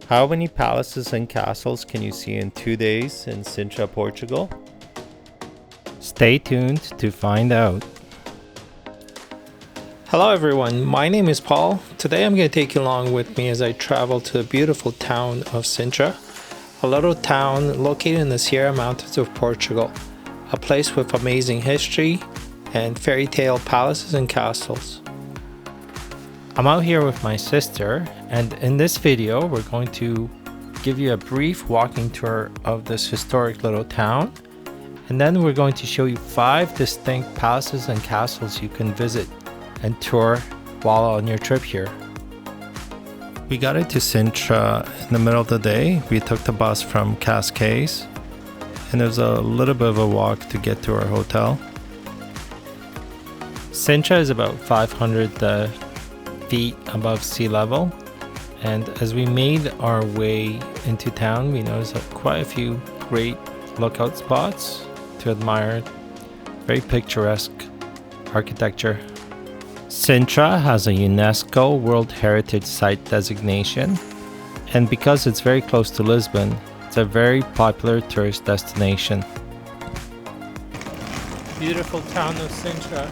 How many palaces and castles can you see in 2 days in Sintra, Portugal? Stay tuned to find out. Hello everyone, my name is Paul. Today I'm going to take you along with me as I travel to the beautiful town of Sintra, a little town located in the Sierra Mountains of Portugal, a place with amazing history and fairy tale palaces and castles. I'm out here with my sister, and in this video we're going to give you a brief walking tour of this historic little town, and then we're going to show you 5 distinct palaces and castles you can visit and tour while on your trip here. We got into Sintra in the middle of the day. We took the bus from Cascais, and it was a little bit of a walk to get to our hotel. Sintra is about 500 feet above sea level, and as we made our way into town, we noticed quite a few great lookout spots to admire very picturesque architecture. Sintra has a UNESCO World Heritage Site designation, and because it's very close to Lisbon, it's a very popular tourist destination. Beautiful town of Sintra.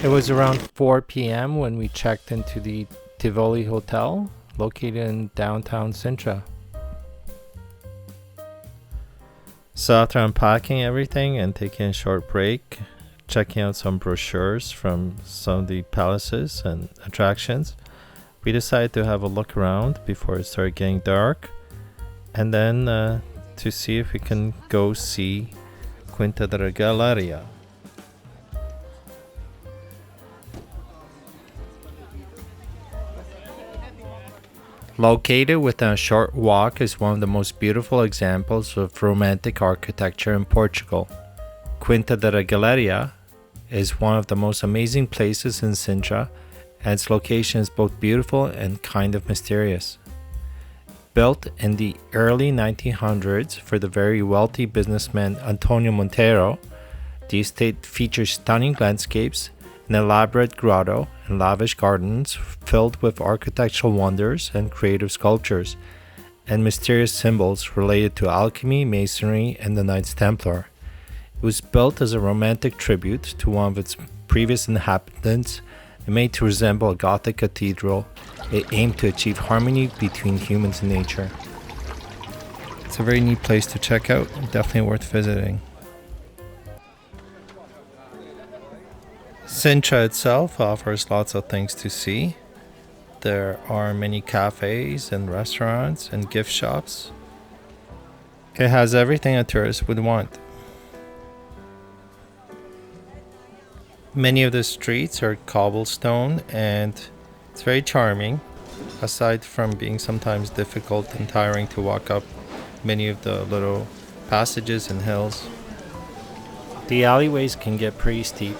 It was around 4 p.m. when we checked into the Tivoli Hotel, located in downtown Sintra. So after unpacking everything and taking a short break, checking out some brochures from some of the palaces and attractions, we decided to have a look around before it started getting dark, and then to see if we can go see Quinta da Regaleira. Located within a short walk is one of the most beautiful examples of romantic architecture in Portugal. Quinta da Regaleira is one of the most amazing places in Sintra, and its location is both beautiful and kind of mysterious. Built in the early 1900s for the very wealthy businessman Antonio Monteiro, the estate features stunning landscapes, an elaborate grotto, and lavish gardens filled with architectural wonders and creative sculptures, and mysterious symbols related to alchemy, masonry, and the Knights Templar. It was built as a romantic tribute to one of its previous inhabitants and made to resemble a Gothic cathedral. It aimed to achieve harmony between humans and nature. It's a very neat place to check out, definitely worth visiting. Sintra itself offers lots of things to see. There are many cafes and restaurants and gift shops. It has everything a tourist would want. Many of the streets are cobblestone, and it's very charming, aside from being sometimes difficult and tiring to walk up many of the little passages and hills. The alleyways can get pretty steep.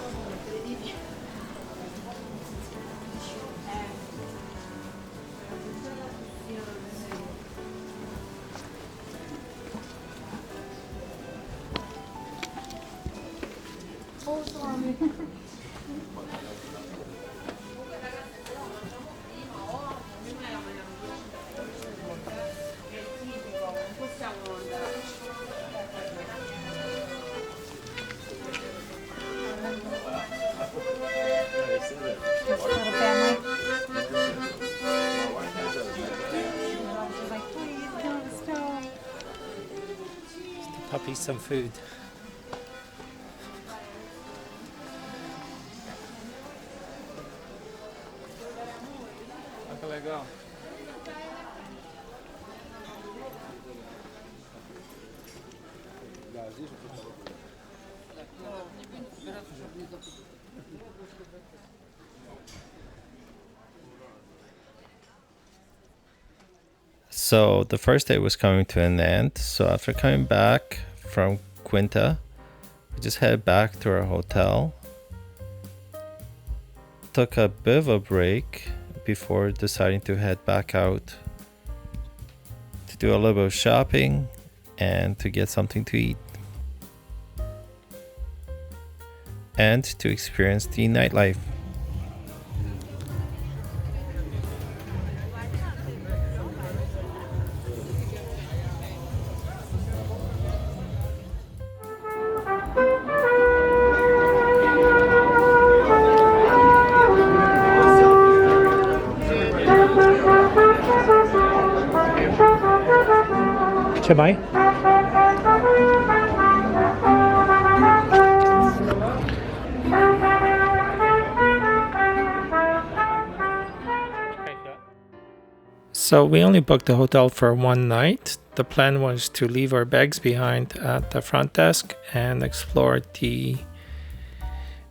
Puppies some food. Que legal. So the first day was coming to an end. So after coming back from Quinta, we just headed back to our hotel. Took a bit of a break before deciding to head back out to do a little bit of shopping and to get something to eat. and to experience the nightlife. Chimay? So we only booked the hotel for one night. The plan was to leave our bags behind at the front desk and explore the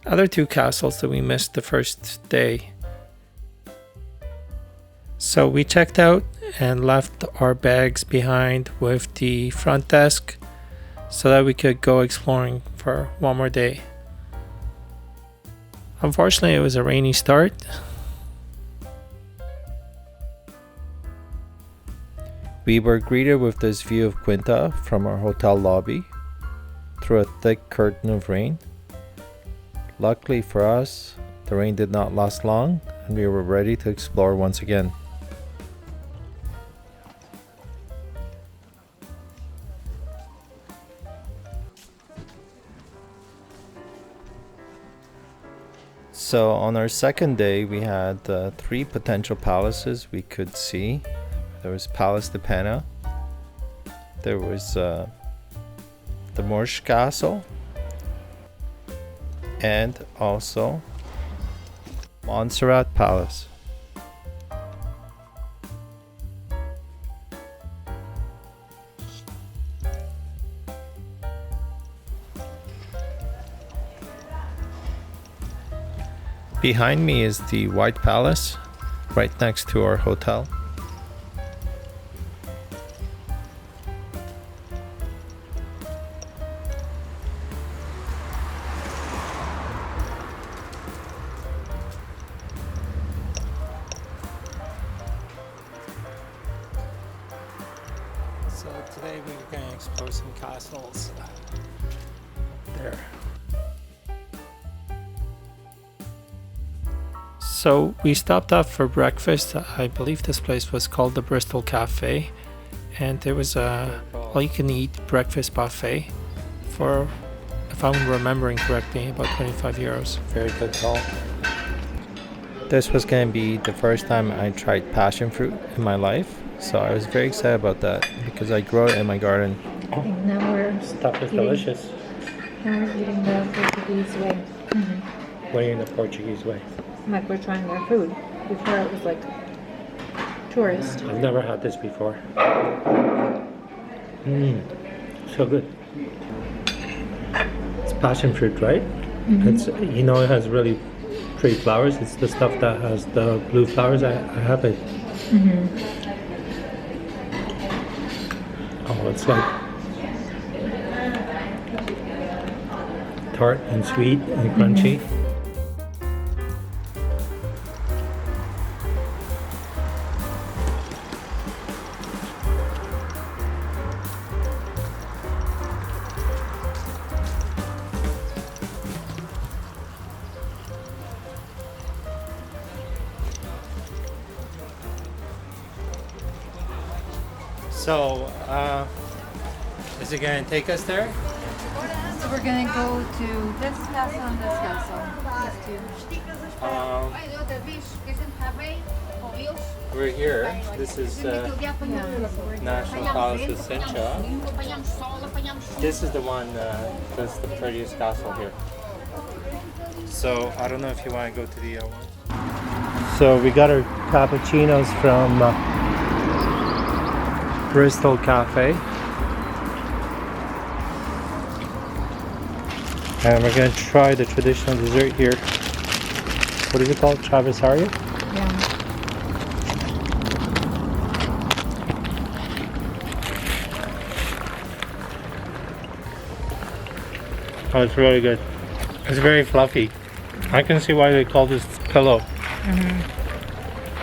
other two castles that we missed the first day. So we checked out and left our bags behind with the front desk so that we could go exploring for one more day. Unfortunately, it was a rainy start. We were greeted with this view of Quinta from our hotel lobby through a thick curtain of rain. Luckily for us, the rain did not last long and we were ready to explore once again. So on our second day, we had 3 potential palaces we could see. There was Palace de Pena, there was the Moorish Castle, and also Monserrate Palace. Behind me is the White Palace, right next to our hotel. So today we're going to explore some castles there. So we stopped off for breakfast. I believe this place was called the Bristol Cafe, and there was a all-you-can-eat breakfast buffet for, if I'm remembering correctly, about 25 euros. Very good call. This was going to be the first time I tried passion fruit in my life, so I was very excited about that because I grow it in my garden. And now we're Stuff is eating- delicious. Now we're eating the Portuguese way. Way in the Portuguese way. Like we're trying their food. Before it was like tourist. I've never had this before. So good. It's passion fruit, right? It's, you know, it has really pretty flowers. It's the stuff that has the blue flowers. I have it. Oh, it's like tart and sweet and crunchy. So, is it going to take us there? So we're gonna go to this castle and this castle. These two. We're here. This is National Palace of Sintra. This is the one that's the prettiest castle here. So I don't know if you want to go to the other one. So we got our cappuccinos from Bristol Cafe. And we're going to try the traditional dessert here. What is it called? Travesario? Yeah. Oh, it's really good. It's very fluffy. I can see why they call this pillow.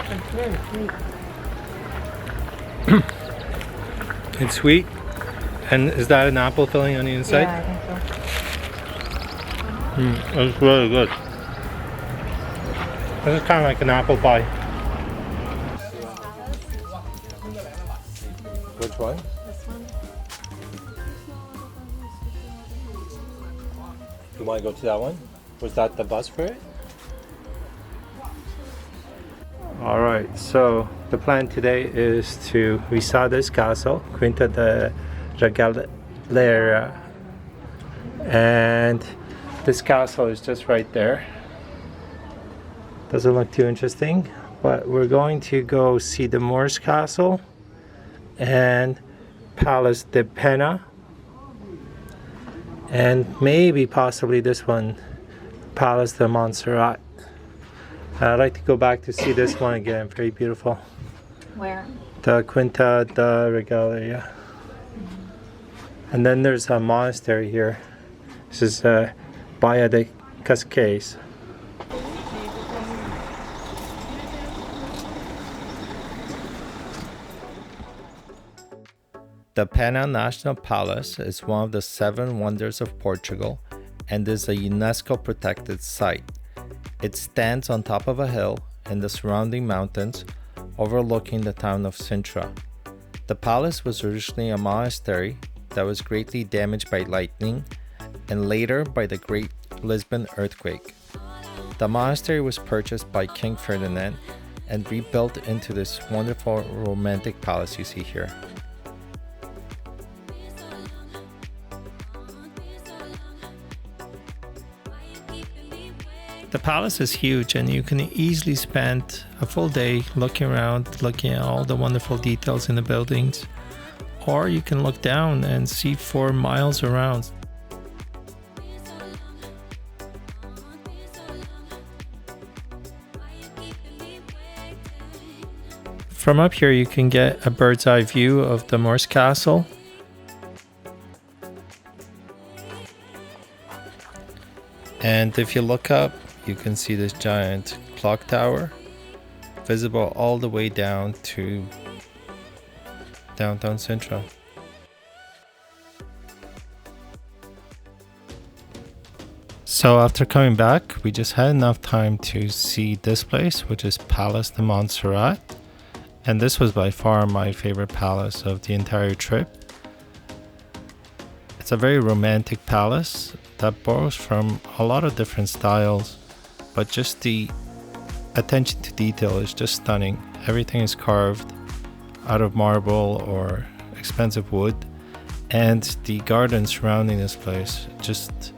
It's very sweet. It's sweet. And is that an apple filling on the inside? Yeah, I think so. It's really good. This is kind of like an apple pie. Which one? This one. You want to go to that one? Was that the bus for it? Alright, so the plan today is we saw this castle, Quinta da Regaleira, and this castle is just right there. Doesn't look too interesting, but we're going to go see the Moorish Castle and Palace de Pena, and maybe possibly this one, Palace de Monserrate. I'd like to go back to see this one again. Very beautiful. Where? The Quinta da Regaleira. And then there's a monastery here. This is Baía de Cascais. The Pena National Palace is one of the 7 wonders of Portugal and is a UNESCO protected site. It stands on top of a hill in the surrounding mountains overlooking the town of Sintra. The palace was originally a monastery that was greatly damaged by lightning and later by the Great Lisbon earthquake. The monastery was purchased by King Ferdinand and rebuilt into this wonderful romantic palace you see here. The palace is huge and you can easily spend a full day looking around, looking at all the wonderful details in the buildings. Or you can look down and see 4 miles around. From up here you can get a bird's eye view of the Moorish Castle. And if you look up, you can see this giant clock tower, visible all the way down to downtown Sintra. So after coming back, we just had enough time to see this place, which is Palace de Montserrate. And this was by far my favorite palace of the entire trip. It's a very romantic palace that borrows from a lot of different styles, but just the attention to detail is just stunning. Everything is carved out of marble or expensive wood, and the garden surrounding this place just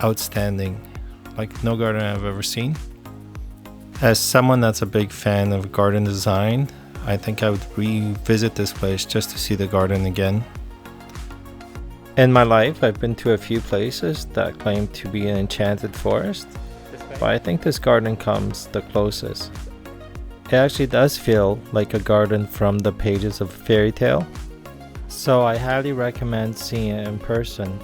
outstanding, like no garden I've ever seen. As someone that's a big fan of garden design, I think I would revisit this place just to see the garden again. In my life, I've been to a few places that claim to be an enchanted forest, but I think this garden comes the closest. It actually does feel like a garden from the pages of a fairy tale, so I highly recommend seeing it in person.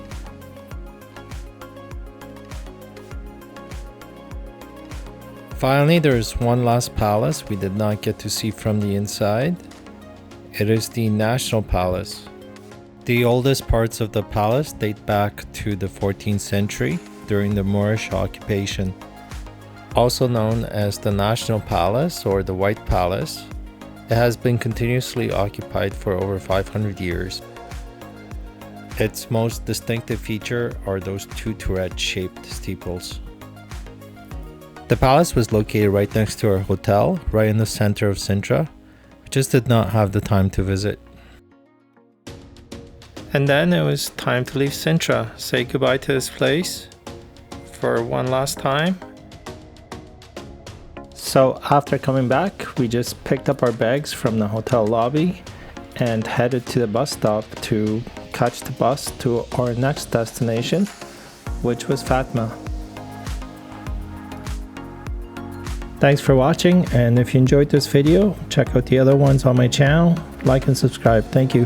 Finally, there is one last palace we did not get to see from the inside. It is the National Palace. The oldest parts of the palace date back to the 14th century during the Moorish occupation. Also known as the National Palace or the White Palace, it has been continuously occupied for over 500 years. Its most distinctive feature are those 2 turret-shaped steeples. The palace was located right next to our hotel, right in the center of Sintra. We just did not have the time to visit. And then it was time to leave Sintra, say goodbye to this place for one last time. So after coming back, we just picked up our bags from the hotel lobby and headed to the bus stop to catch the bus to our next destination, which was Fatma. Thanks for watching, and if you enjoyed this video, check out the other ones on my channel, like and subscribe. Thank you.